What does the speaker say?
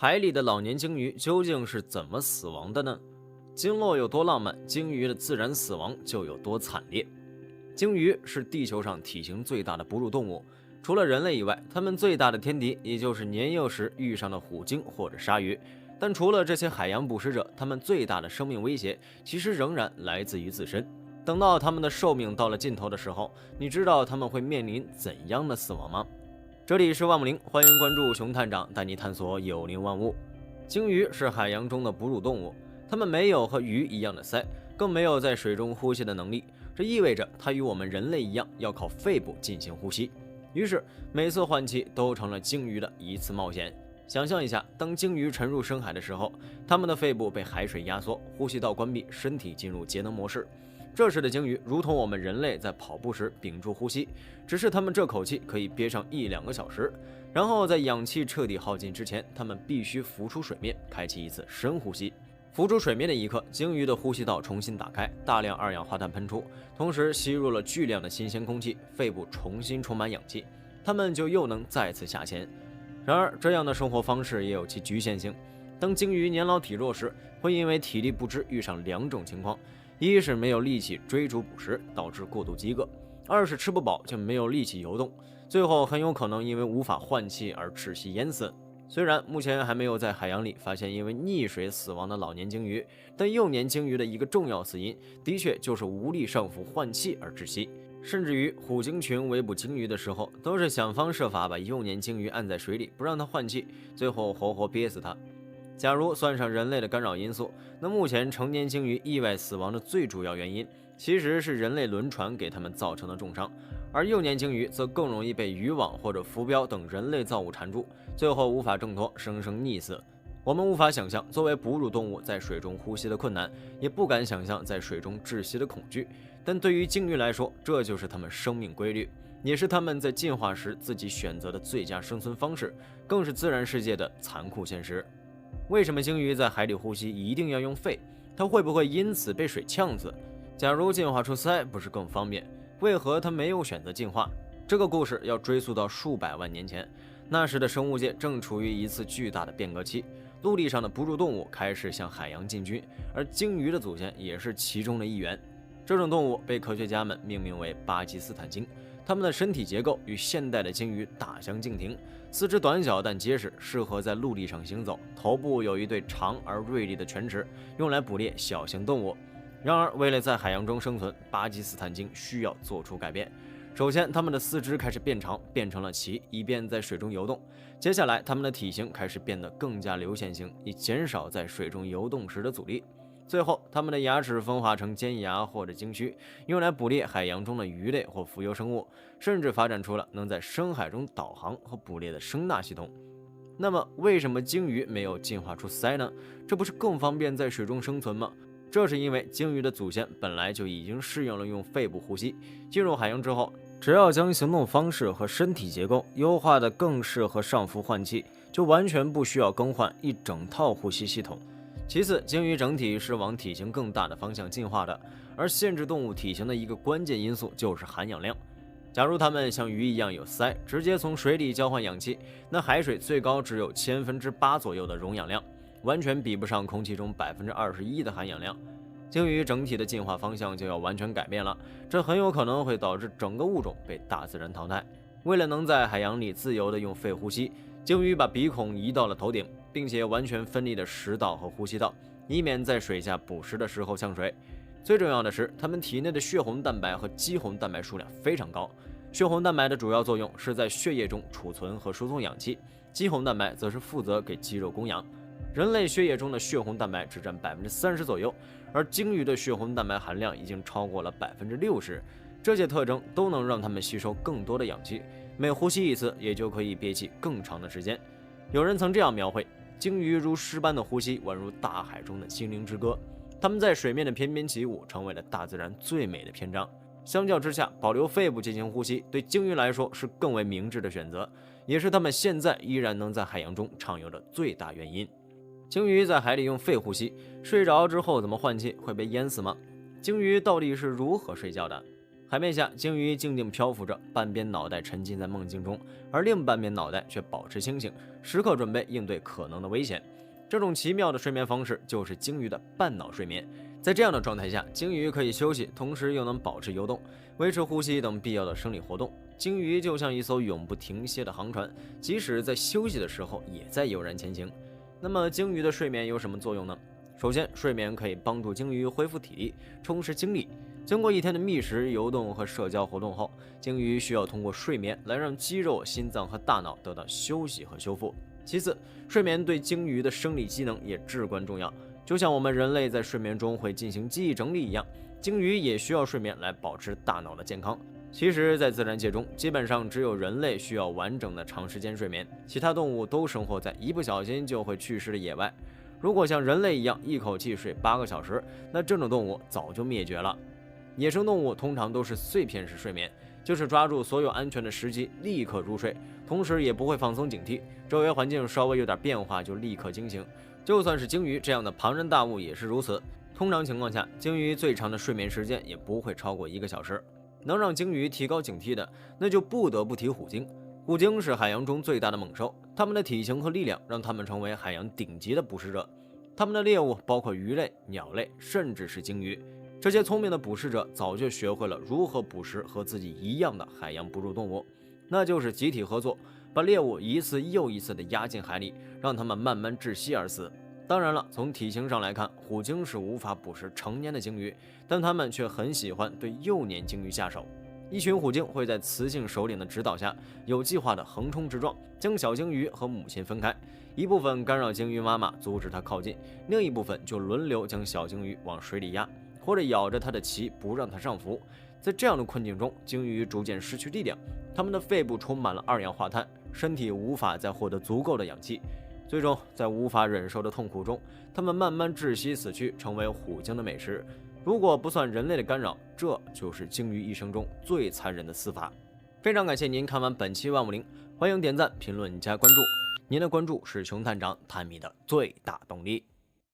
海里的老年鲸鱼究竟是怎么死亡的呢？鲸落有多浪漫，鲸鱼的自然死亡就有多惨烈。鲸鱼是地球上体型最大的哺乳动物，除了人类以外，它们最大的天敌也就是年幼时遇上的虎鲸或者鲨鱼。但除了这些海洋捕食者，它们最大的生命威胁其实仍然来自于自身。等到它们的寿命到了尽头的时候，你知道它们会面临怎样的死亡吗？这里是万木林，欢迎关注熊探长带你探索有灵万物。鲸鱼是海洋中的哺乳动物，它们没有和鱼一样的鳃，更没有在水中呼吸的能力，这意味着它与我们人类一样要靠肺部进行呼吸。于是每次换气都成了鲸鱼的一次冒险。想象一下，当鲸鱼沉入深海的时候，它们的肺部被海水压缩，呼吸道关闭，身体进入节能模式。这时的鲸鱼如同我们人类在跑步时屏住呼吸，只是它们这口气可以憋上1-2个小时，然后在氧气彻底耗尽之前，它们必须浮出水面，开启一次深呼吸。浮出水面的一刻，鲸鱼的呼吸道重新打开，大量二氧化碳喷出，同时吸入了巨量的新鲜空气，肺部重新充满氧气，它们就又能再次下潜。然而，这样的生活方式也有其局限性。当鲸鱼年老体弱时，会因为体力不支遇上2种情况：一是没有力气追逐捕食，导致过度饥饿；二是吃不饱就没有力气游动，最后很有可能因为无法换气而窒息淹死。虽然目前还没有在海洋里发现因为溺水死亡的老年鲸鱼，但幼年鲸鱼的一个重要死因的确就是无力上浮换气而窒息。甚至于虎鲸群围捕鲸鱼的时候，都是想方设法把幼年鲸鱼按在水里，不让它换气，最后活活憋死它。假如算上人类的干扰因素，那目前成年鲸鱼意外死亡的最主要原因，其实是人类轮船给它们造成的重伤，而幼年鲸鱼则更容易被渔网或者浮标等人类造物缠住，最后无法挣脱，生生溺死。我们无法想象作为哺乳动物在水中呼吸的困难，也不敢想象在水中窒息的恐惧，但对于鲸鱼来说，这就是它们生命规律，也是它们在进化时自己选择的最佳生存方式，更是自然世界的残酷现实。为什么鲸鱼在海里呼吸一定要用肺？它会不会因此被水呛死？假如进化出鳃不是更方便？为何它没有选择进化？这个故事要追溯到数百万年前，那时的生物界正处于一次巨大的变革期，陆地上的哺乳动物开始向海洋进军，而鲸鱼的祖先也是其中的一员。这种动物被科学家们命名为巴基斯坦鲸，它们的身体结构与现代的鲸鱼大相径庭，四肢短小但结实，适合在陆地上行走，头部有一对长而锐利的犬齿，用来捕猎小型动物。然而，为了在海洋中生存，巴基斯坦鲸需要做出改变。首先，它们的四肢开始变长，变成了鳍，以便在水中游动。接下来，它们的体型开始变得更加流线型，以减少在水中游动时的阻力。最后，它们的牙齿分化成尖牙或者鲸须，用来捕猎海洋中的鱼类或浮游生物，甚至发展出了能在深海中导航和捕猎的声纳系统。那么，为什么鲸鱼没有进化出鳃呢？这不是更方便在水中生存吗？这是因为鲸鱼的祖先本来就已经适应了用肺部呼吸，进入海洋之后，只要将行动方式和身体结构优化得更适合上浮换气，就完全不需要更换一整套呼吸系统。其次，鲸鱼整体是往体型更大的方向进化的，而限制动物体型的一个关键因素就是含氧量。假如它们像鱼一样有鳃，直接从水里交换氧气，那海水最高只有8%左右的溶氧量，完全比不上空气中21%的含氧量。鲸鱼整体的进化方向就要完全改变了，这很有可能会导致整个物种被大自然淘汰。为了能在海洋里自由地用肺呼吸，鲸鱼把鼻孔移到了头顶，并且完全分离了食道和呼吸道，以免在水下捕食的时候呛水。最重要的是，它们体内的血红蛋白和肌红蛋白数量非常高。血红蛋白的主要作用是在血液中储存和输送氧气，肌红蛋白则是负责给肌肉供氧。人类血液中的血红蛋白只占30%左右，而鲸鱼的血红蛋白含量已经超过了60%。这些特征都能让它们吸收更多的氧气，每呼吸一次也就可以憋气更长的时间。有人曾这样描绘，鲸鱼如诗般的呼吸，宛如大海中的心灵之歌。它们在水面的翩翩起舞，成为了大自然最美的篇章。相较之下，保留肺部进行呼吸，对鲸鱼来说是更为明智的选择，也是它们现在依然能在海洋中畅游的最大原因。鲸鱼在海里用肺呼吸，睡着之后怎么换气？会被淹死吗？鲸鱼到底是如何睡觉的？海面下，鲸鱼静静漂浮着，半边脑袋沉浸在梦境中，而另半边脑袋却保持清醒，时刻准备应对可能的危险。这种奇妙的睡眠方式就是鲸鱼的半脑睡眠。在这样的状态下，鲸鱼可以休息，同时又能保持游动，维持呼吸等必要的生理活动。鲸鱼就像一艘永不停歇的航船，即使在休息的时候，也在悠然前行。那么，鲸鱼的睡眠有什么作用呢？首先，睡眠可以帮助鲸鱼恢复体力，充实精力。经过一天的觅食、游动和社交活动后，鲸鱼需要通过睡眠来让肌肉、心脏和大脑得到休息和修复。其次，睡眠对鲸鱼的生理机能也至关重要，就像我们人类在睡眠中会进行记忆整理一样，鲸鱼也需要睡眠来保持大脑的健康。其实，在自然界中，基本上只有人类需要完整的长时间睡眠，其他动物都生活在一不小心就会去世的野外。如果像人类一样一口气睡8个小时，那这种动物早就灭绝了。野生动物通常都是碎片式睡眠，就是抓住所有安全的时机立刻入睡，同时也不会放松警惕，周围环境稍微有点变化就立刻惊醒。就算是鲸鱼这样的庞然大物也是如此。通常情况下，鲸鱼最长的睡眠时间也不会超过1个小时。能让鲸鱼提高警惕的，那就不得不提虎鲸。虎鲸是海洋中最大的猛兽，它们的体型和力量让它们成为海洋顶级的捕食者。它们的猎物包括鱼类、鸟类，甚至是鲸鱼。这些聪明的捕食者早就学会了如何捕食和自己一样的海洋哺乳动物，那就是集体合作，把猎物一次又一次地压进海里，让它们慢慢窒息而死。当然了，从体型上来看，虎鲸是无法捕食成年的鲸鱼，但它们却很喜欢对幼年鲸鱼下手。一群虎鲸会在雌性首领的指导下，有计划地横冲直撞，将小鲸鱼和母亲分开，一部分干扰鲸鱼妈妈，阻止它靠近，另一部分就轮流将小鲸鱼往水里压，或者咬着它的鳍不让它上浮。在这样的困境中，鲸鱼逐渐失去力量，它们的肺部充满了二氧化碳，身体无法再获得足够的氧气。最终，在无法忍受的痛苦中，它们慢慢窒息死去，成为虎鲸的美食。如果不算人类的干扰，这就是鲸鱼一生中最残忍的死法。非常感谢您看完本期万物灵，欢迎点赞、评论、加关注。您的关注是熊探长探秘的最大动力。